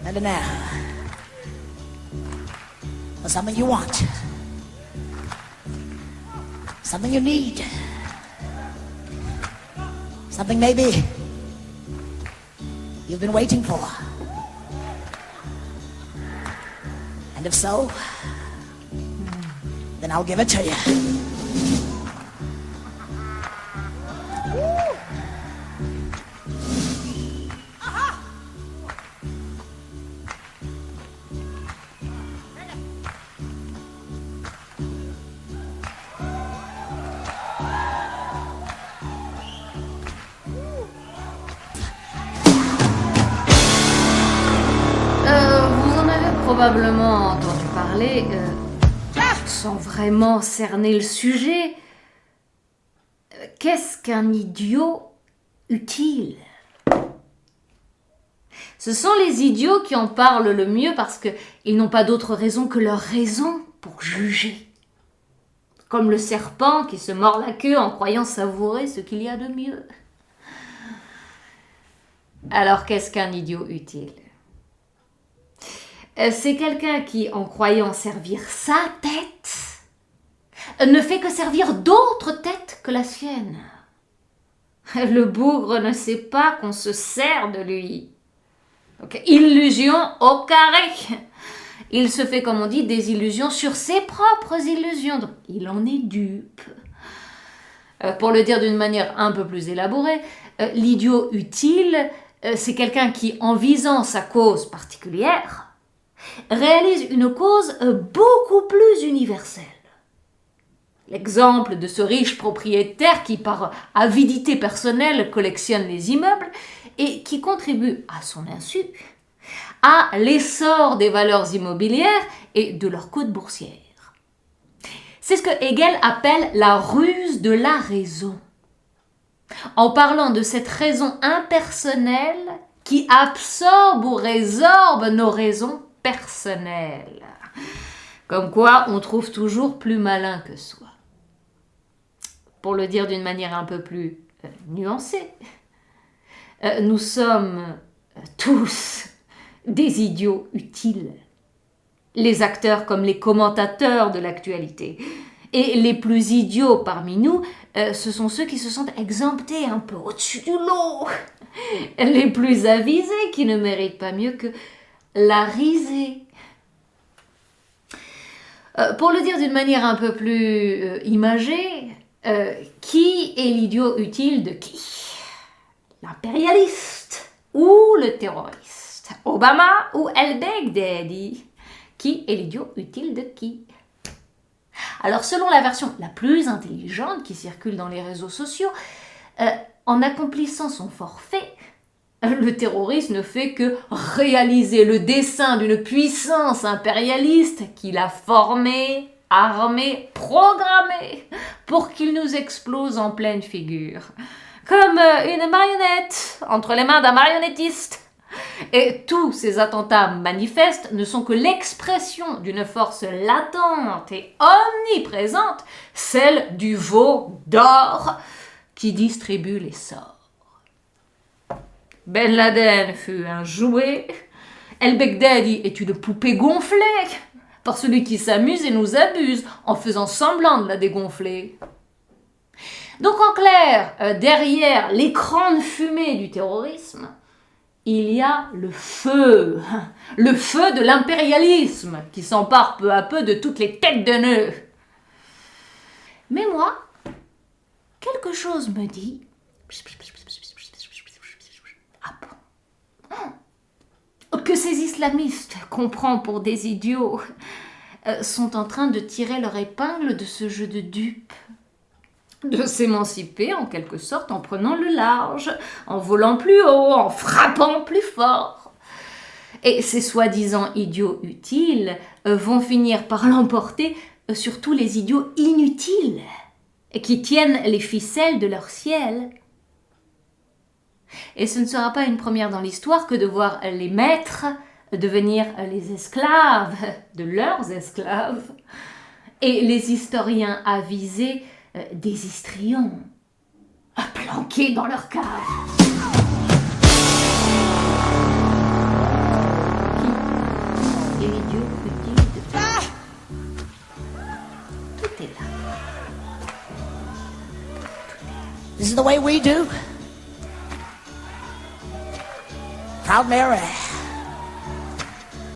And now, for something you want, something you need, something maybe you've been waiting for. And if so, then I'll give it to you. Vous en avez probablement entendu parler, sans vraiment cerner le sujet. Qu'est-ce qu'un idiot utile? Ce sont les idiots qui en parlent le mieux parce qu'ils n'ont pas d'autre raison que leur raison pour juger. Comme le serpent qui se mord la queue en croyant savourer ce qu'il y a de mieux. Alors qu'est-ce qu'un idiot utile? C'est quelqu'un qui, en croyant servir sa tête, ne fait que servir d'autres têtes que la sienne. Le bougre ne sait pas qu'on se sert de lui. Donc, illusion au carré. Il se fait, comme on dit, des illusions sur ses propres illusions. Donc, il en est dupe. Pour le dire d'une manière un peu plus élaborée, l'idiot utile, c'est quelqu'un qui, en visant sa cause particulière, réalise une cause beaucoup plus universelle. L'exemple de ce riche propriétaire qui, par avidité personnelle, collectionne les immeubles et qui contribue, à son insu, à l'essor des valeurs immobilières et de leur cote boursière. C'est ce que Hegel appelle la ruse de la raison. En parlant de cette raison impersonnelle qui absorbe ou résorbe nos raisons personnelles. Comme quoi, on trouve toujours plus malin que soi. Pour le dire d'une manière un peu plus nuancée, nous sommes tous des idiots utiles. Les acteurs comme les commentateurs de l'actualité. Et les plus idiots parmi nous, ce sont ceux qui se sentent exemptés un peu au-dessus du lot. Les plus avisés qui ne méritent pas mieux que la risée. Pour le dire d'une manière un peu plus imagée, qui est l'idiot utile de qui? L'impérialiste ou le terroriste? Obama ou El-Baghdadi? Qui est l'idiot utile de qui? Alors, selon la version la plus intelligente qui circule dans les réseaux sociaux, en accomplissant son forfait, le terroriste ne fait que réaliser le dessein d'une puissance impérialiste qu'il a formée, armée, programmée pour qu'il nous explose en pleine figure. Comme une marionnette entre les mains d'un marionnettiste. Et tous ces attentats manifestes ne sont que l'expression d'une force latente et omniprésente, celle du veau d'or qui distribue les sorts. Ben Laden fut un jouet, El-Baghdadi est une poupée gonflée par celui qui s'amuse et nous abuse en faisant semblant de la dégonfler. Donc en clair, derrière l'écran de fumée du terrorisme, il y a le feu de l'impérialisme qui s'empare peu à peu de toutes les têtes de nœuds. Mais moi, quelque chose me dit... Ah bon? Que ces islamistes, qu'on prend pour des idiots, sont en train de tirer leur épingle de ce jeu de dupes. De s'émanciper en quelque sorte en prenant le large, en volant plus haut, en frappant plus fort. Et ces soi-disant idiots utiles vont finir par l'emporter sur tous les idiots inutiles qui tiennent les ficelles de leur ciel. Et ce ne sera pas une première dans l'histoire que de voir les maîtres devenir les esclaves de leurs esclaves et les historiens avisés des histrions, planqués dans leur cave. est là. This is the way we do. Proud Mary.